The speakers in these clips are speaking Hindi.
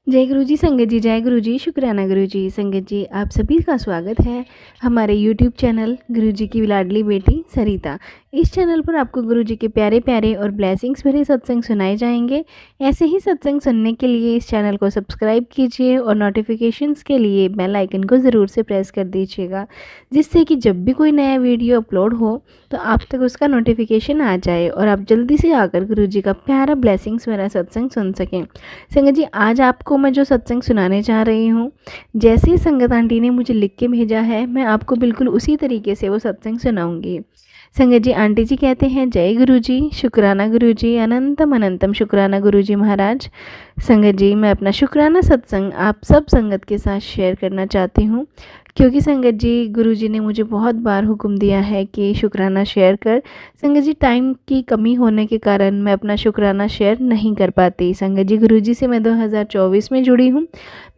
जय गुरु जी, संगत जी, जय गुरु जी, शुक्राना गुरु जी। संगत जी, आप सभी का स्वागत है हमारे यूट्यूब चैनल गुरु जी की लाडली बेटी सरिता। इस चैनल पर आपको गुरु जी के प्यारे-प्यारे और ब्लेसिंग्स भरे सत्संग सुनाए जाएंगे। ऐसे ही सत्संग सुनने के लिए इस चैनल को सब्सक्राइब कीजिए और नोटिफिकेशंस के लिए बेल आइकन को ज़रूर से प्रेस कर दीजिएगा, जिससे कि जब भी कोई नया वीडियो अपलोड हो तो आप तक उसका नोटिफिकेशन आ जाए और आप जल्दी से आकर गुरु जी का प्यारा ब्लेसिंग्स भरा सत्संग सुन सकें। संगत जी, आज आपको मैं जो सत्संग सुनाने जा रही हूँ, जैसे ही संगत आंटी ने मुझे लिख के भेजा है, मैं आपको बिल्कुल उसी तरीके से वो सत्संग सुनाऊंगी। संगत जी, आंटी जी कहते हैं, जय गुरु जी, शुक्राना गुरु जी, अनंतम अनंतम शुक्राना गुरु जी महाराज। संगत जी, मैं अपना शुक्राना सत्संग आप सब संगत के साथ शेयर करना चाहती हूँ, क्योंकि संगत जी, गुरु जी ने मुझे बहुत बार हुक्म दिया है कि शुक्राना शेयर कर। संगत जी, टाइम की कमी होने के कारण मैं अपना शुक्राना शेयर नहीं कर पाती। संगत जी, गुरु जी से मैं 2024 में जुड़ी हूँ।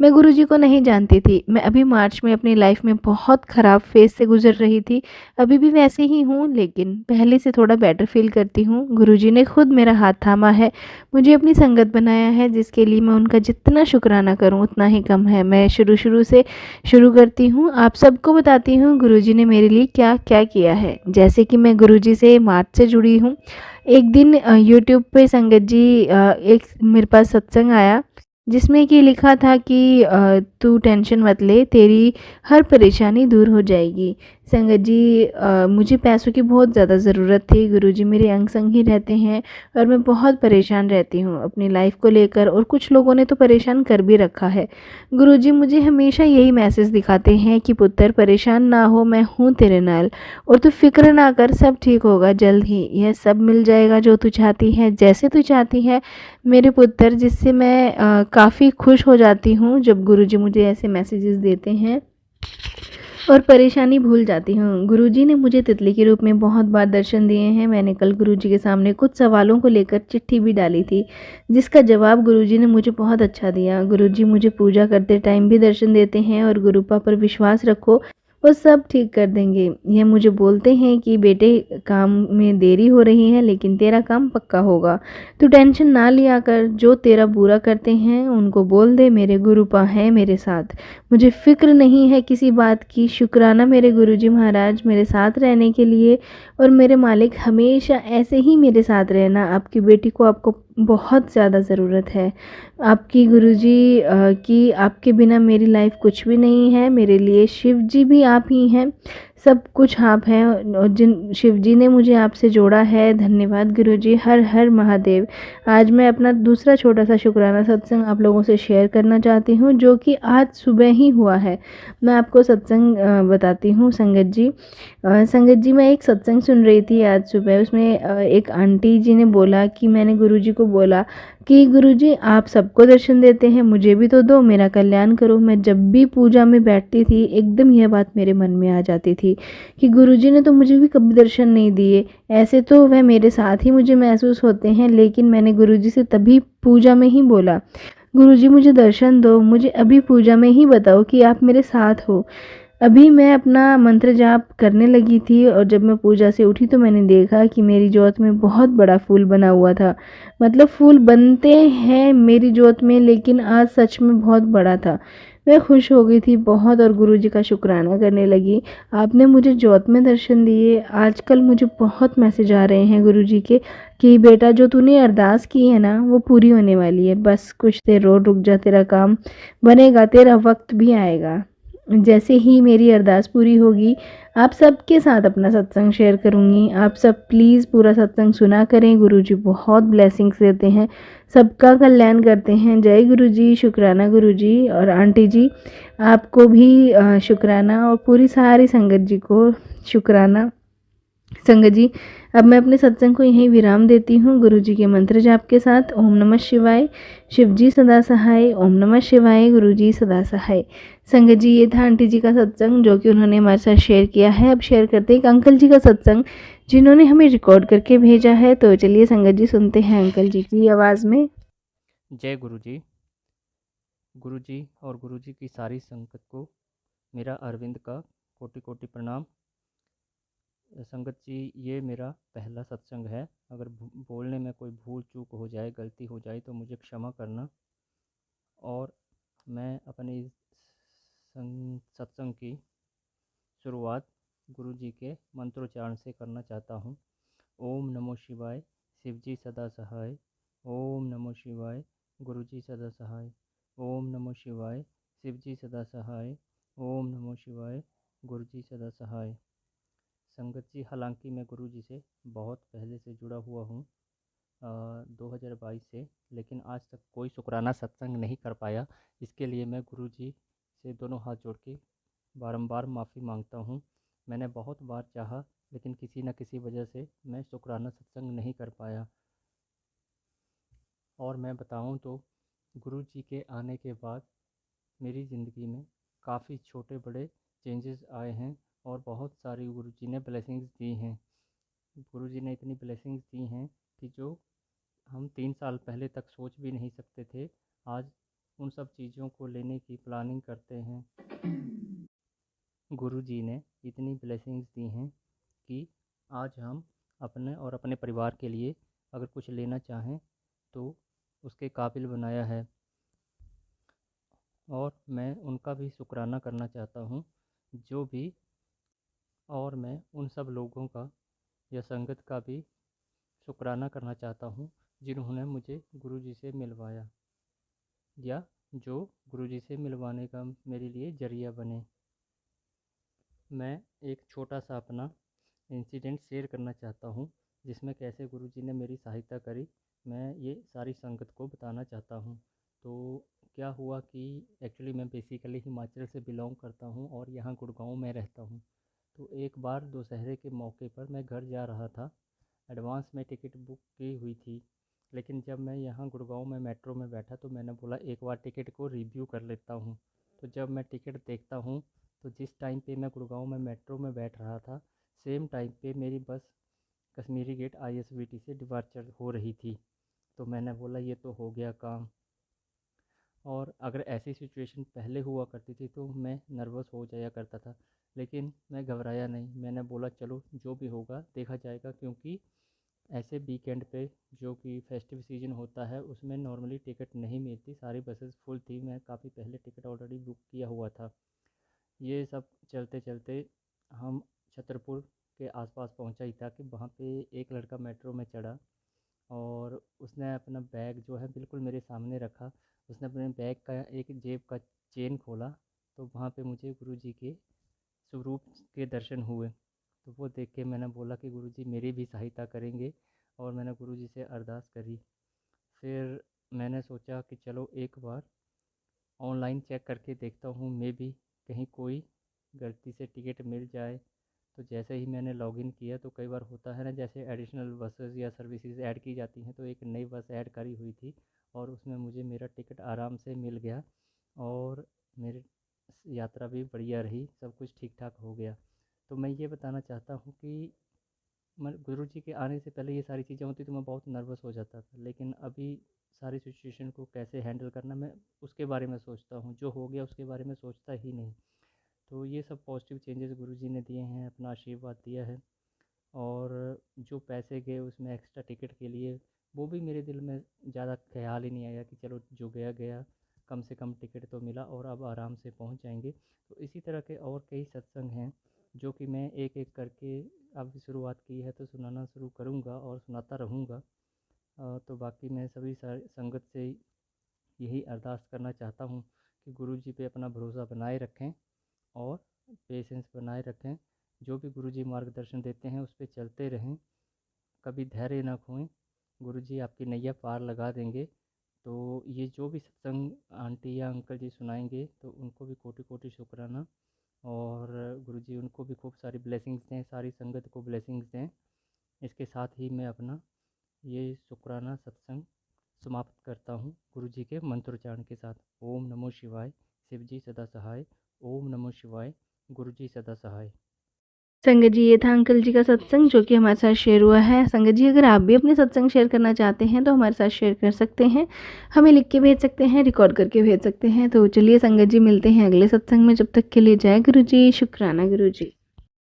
मैं गुरु जी को नहीं जानती थी। मैं अभी मार्च में अपनी लाइफ में बहुत ख़राब फेज़ से गुजर रही थी। अभी भी वैसे ही हूँ, लेकिन पहले से थोड़ा बेटर फ़ील करती हूँ। गुरु जी ने खुद मेरा हाथ थामा है, मुझे अपनी संगत बनाया है, जिसके लिए मैं उनका जितना शुक्राना करूँ उतना ही कम है। मैं शुरू से शुरू करती हूँ, आप सबको बताती हूँ गुरुजी ने मेरे लिए क्या क्या किया है। जैसे कि मैं गुरुजी से मार्च से जुड़ी हूँ। एक दिन यूट्यूब पे संगत जी एक मेरे पास सत्संग आया, जिसमें कि लिखा था कि तू टेंशन मत ले, तेरी हर परेशानी दूर हो जाएगी। संगत जी, मुझे पैसों की बहुत ज़्यादा ज़रूरत थी। गुरुजी मेरे अंग संग ही रहते हैं और मैं बहुत परेशान रहती हूँ अपनी लाइफ को लेकर, और कुछ लोगों ने तो परेशान कर भी रखा है। गुरुजी मुझे हमेशा यही मैसेज दिखाते हैं कि पुत्र, परेशान ना हो, मैं हूँ तेरे नाल, और तू फिक्र ना कर, सब ठीक होगा जल्द ही। यह सब मिल जाएगा जो तू चाहती है, जैसे तू चाहती है मेरे पुत्र। जिससे मैं काफ़ी खुश हो जाती हूँ जब गुरुजी मुझे ऐसे मैसेजेस देते हैं और परेशानी भूल जाती हूँ। गुरुजी ने मुझे तितली के रूप में बहुत बार दर्शन दिए हैं। मैंने कल गुरुजी के सामने कुछ सवालों को लेकर चिट्ठी भी डाली थी, जिसका जवाब गुरुजी ने मुझे बहुत अच्छा दिया। गुरुजी मुझे पूजा करते टाइम भी दर्शन देते हैं और गुरुपा पर विश्वास रखो, वो सब ठीक कर देंगे। यह मुझे बोलते हैं कि बेटे, काम में देरी हो रही है, लेकिन तेरा काम पक्का होगा। तू टेंशन ना लिया कर, जो तेरा बुरा करते हैं उनको बोल दे, मेरे गुरुपा हैं मेरे साथ। मुझे फ़िक्र नहीं है किसी बात की। शुक्राना मेरे गुरुजी महाराज, मेरे साथ रहने के लिए, और मेरे मालिक हमेशा ऐसे ही मेरे साथ रहना। आपकी बेटी को आपको बहुत ज़्यादा ज़रूरत है आपकी गुरुजी की। आपके बिना मेरी लाइफ कुछ भी नहीं है। मेरे लिए शिव जी भी आप ही हैं, सब कुछ आप हैं, और जिन शिव जी ने मुझे आपसे जोड़ा है, धन्यवाद गुरुजी। हर हर महादेव। आज मैं अपना दूसरा छोटा सा शुक्राना सत्संग आप लोगों से शेयर करना चाहती हूँ, जो कि आज सुबह ही हुआ है। मैं आपको सत्संग बताती हूँ संगत जी। संगत जी, मैं एक सत्संग सुन रही थी आज सुबह। उसमें एक आंटी जी ने बोला कि मैंने गुरुजी को बोला कि गुरुजी, आप सबको दर्शन देते हैं, मुझे भी तो दो, मेरा कल्याण करो। मैं जब भी पूजा में बैठती थी, एकदम यह बात मेरे मन में आ जाती थी कि गुरुजी ने तो मुझे भी कभी दर्शन नहीं दिए। ऐसे तो वह मेरे साथ ही मुझे महसूस होते हैं, लेकिन मैंने गुरुजी से तभी पूजा में ही बोला, गुरुजी मुझे दर्शन दो, मुझे अभी पूजा में ही बताओ कि आप मेरे साथ हो। अभी मैं अपना मंत्र जाप करने लगी थी, और जब मैं पूजा से उठी तो मैंने देखा कि मेरी जोत में बहुत बड़ा फूल बना हुआ था। मतलब फूल बनते हैं मेरी जोत में, लेकिन आज सच में बहुत बड़ा था। मैं खुश हो गई थी बहुत, और गुरुजी का शुक्राना करने लगी। आपने मुझे जोत में दर्शन दिए। आजकल मुझे बहुत मैसेज आ रहे हैं गुरुजी के कि बेटा, जो तूने अरदास की है ना, वो पूरी होने वाली है। बस कुछ देर और रुक जा, तेरा काम बनेगा, तेरा वक्त भी आएगा। जैसे ही मेरी अरदास पूरी होगी, आप सबके साथ अपना सत्संग शेयर करूँगी। आप सब प्लीज़ पूरा सत्संग सुना करें। गुरुजी बहुत ब्लेसिंग्स देते हैं, सबका कल्याण करते हैं। जय गुरुजी, शुक्राना गुरुजी। और आंटी जी, आपको भी शुक्राना, और पूरी सारी संगत जी को शुक्राना। संगत जी, अब मैं अपने सत्संग को यहीं विराम देती हूँ गुरुजी के मंत्र जाप के साथ। ओम नमः शिवाय। शिवजी सदा सहाय। ओम नमः शिवाय। गुरुजी सदा सहाय। संगत जी, ये था आंटी जी का सत्संग, जो कि उन्होंने हमारे साथ शेयर किया है। अब शेयर करते हैं एक अंकल जी का सत्संग, जिन्होंने हमें रिकॉर्ड करके भेजा है। तो चलिए संगत जी, सुनते हैं अंकल जी की आवाज़ में। जय गुरु जी। गुरु जी और गुरु जी की सारी संगत को मेरा अरविंद का कोटि कोटि प्रणाम। संगत जी, ये मेरा पहला सत्संग है। अगर बोलने में कोई भूल चूक हो जाए, गलती हो जाए तो मुझे क्षमा करना। और मैं अपनी सत्संग की शुरुआत गुरु जी के मंत्रोच्चारण से करना चाहता हूँ। ओम नमो शिवाय, शिव जी सदा सहाय। ओम नमो शिवाय, गुरु जी सदा सहाय। ओम नमो शिवाय, शिव जी सदा सहाय। ओम नमो शिवाय, गुरु जी सदा सहाय। संगत जी, हालांकि मैं गुरु जी से बहुत पहले से जुड़ा हुआ हूँ, 2022 से, लेकिन आज तक कोई शुक्राना सत्संग नहीं कर पाया। इसके लिए मैं गुरु जी से दोनों हाथ जोड़ के बारंबार माफ़ी मांगता हूँ। मैंने बहुत बार चाहा, लेकिन किसी न किसी वजह से मैं शुक्राना सत्संग नहीं कर पाया। और मैं बताऊँ तो गुरु जी के आने के बाद मेरी ज़िंदगी में काफ़ी छोटे बड़े चेंजेस आए हैं और बहुत सारी गुरु जी ने ब्लेसिंग्स दी हैं। गुरु जी ने इतनी ब्लेसिंग्स दी हैं कि जो हम 3 साल पहले तक सोच भी नहीं सकते थे, आज उन सब चीज़ों को लेने की प्लानिंग करते हैं। गुरु जी ने इतनी ब्लेसिंग्स दी हैं कि आज हम अपने और अपने परिवार के लिए अगर कुछ लेना चाहें तो उसके काबिल बनाया है। और मैं उनका भी शुक्राना करना चाहता हूँ, जो भी, और मैं उन सब लोगों का या संगत का भी शुक्राना करना चाहता हूँ जिन्होंने मुझे गुरु जी से मिलवाया या जो गुरु जी से मिलवाने का मेरे लिए ज़रिया बने। मैं एक छोटा सा अपना इंसिडेंट शेयर करना चाहता हूँ, जिसमें कैसे गुरु जी ने मेरी सहायता करी, मैं ये सारी संगत को बताना चाहता हूँ। तो क्या हुआ कि एक्चुअली मैं बेसिकली हिमाचल से बिलोंग करता हूँ और यहाँ गुड़गांव में रहता हूँ। तो एक बार दशहरे के मौके पर मैं घर जा रहा था। एडवांस में टिकट बुक की हुई थी, लेकिन जब मैं यहाँ गुड़गांव में मेट्रो में बैठा तो मैंने बोला एक बार टिकट को रिव्यू कर लेता हूँ। तो जब मैं टिकट देखता हूँ तो जिस टाइम पे मैं गुड़गांव में मेट्रो में बैठ रहा था, सेम टाइम पे मेरी बस कश्मीरी गेट ISBT से डिपार्चर हो रही थी। तो मैंने बोला ये तो हो गया काम। और अगर ऐसी सिचुएशन पहले हुआ करती थी तो मैं नर्वस हो जाया करता था, लेकिन मैं घबराया नहीं। मैंने बोला चलो जो भी होगा देखा जाएगा, क्योंकि ऐसे वीकेंड पे जो कि फेस्टिव सीजन होता है उसमें नॉर्मली टिकट नहीं मिलती, सारी बसेस फुल थी। मैं काफ़ी पहले टिकट ऑलरेडी बुक किया हुआ था। ये सब चलते चलते हम छतरपुर के आसपास पहुंचा ही था कि वहाँ पे एक लड़का मेट्रो में चढ़ा और उसने अपना बैग जो है बिल्कुल मेरे सामने रखा। उसने अपने बैग का एक जेब का चेन खोला, तो वहाँ पे मुझे गुरु जी के स्वरूप के दर्शन हुए। तो वो देख के मैंने बोला कि गुरु जी मेरी भी सहायता करेंगे, और मैंने गुरु जी से अरदास करी। फिर मैंने सोचा कि चलो एक बार ऑनलाइन चेक करके देखता हूँ, मे बी कहीं कोई गलती से टिकट मिल जाए। तो जैसे ही मैंने लॉगिन किया तो कई बार होता है ना, जैसे एडिशनल बसेस या सर्विसेज ऐड की जाती हैं, तो एक नई बस ऐड करी हुई थी और उसमें मुझे मेरा टिकट आराम से मिल गया और मेरी यात्रा भी बढ़िया रही, सब कुछ ठीक ठाक हो गया। तो मैं ये बताना चाहता हूँ कि मैं गुरु जी के आने से पहले ये सारी चीज़ें होती तो मैं बहुत नर्वस हो जाता था, लेकिन अभी सारी सिचुएशन को कैसे हैंडल करना, मैं उसके बारे में सोचता हूँ। जो हो गया उसके बारे में सोचता ही नहीं। तो ये सब पॉजिटिव चेंजेस गुरु जी ने दिए हैं, अपना आशीर्वाद दिया है। और जो पैसे गए उसमें एक्स्ट्रा टिकट के लिए, वो भी मेरे दिल में ज़्यादा ख्याल ही नहीं आया कि चलो जो गया गया, कम से कम टिकट तो मिला और अब आराम से पहुंच जाएंगे। तो इसी तरह के और कई सत्संग हैं जो कि मैं एक एक करके, अब शुरुआत की है तो सुनाना शुरू करूँगा और सुनाता रहूँगा। तो बाकी मैं सभी संगत से यही अरदास करना चाहता हूँ कि गुरु जी पे अपना भरोसा बनाए रखें और पेशेंस बनाए रखें। जो भी गुरु जी मार्गदर्शन देते हैं उस पर चलते रहें, कभी धैर्य ना खोएं। गुरु जी आपकी नैया पार लगा देंगे। तो ये जो भी सत्संग आंटी या अंकल जी सुनाएंगे तो उनको भी कोटि कोटि शुक्राना, और गुरु जी उनको भी खूब सारी ब्लेसिंग्स दें, सारी संगत को ब्लेसिंग्स दें। इसके साथ ही मैं अपना ये शुक्राना सत्संग समाप्त करता हूँ गुरु जी के मंत्रोच्चारण के साथ। ओम नमो शिवाय, शिव जी सदा सहाय। ओम नमो शिवाय, गुरु जी सदा सहाय। संगत जी, ये था अंकल जी का सत्संग जो कि हमारे साथ शेयर हुआ है। संगत जी, अगर आप भी अपने सत्संग शेयर करना चाहते हैं तो हमारे साथ शेयर कर सकते हैं, हमें लिख के भेज सकते हैं, रिकॉर्ड करके भेज सकते हैं। तो चलिए संगत जी, मिलते हैं अगले सत्संग में। जब तक के लिए जय गुरु जी, शुक्राना गुरु जी।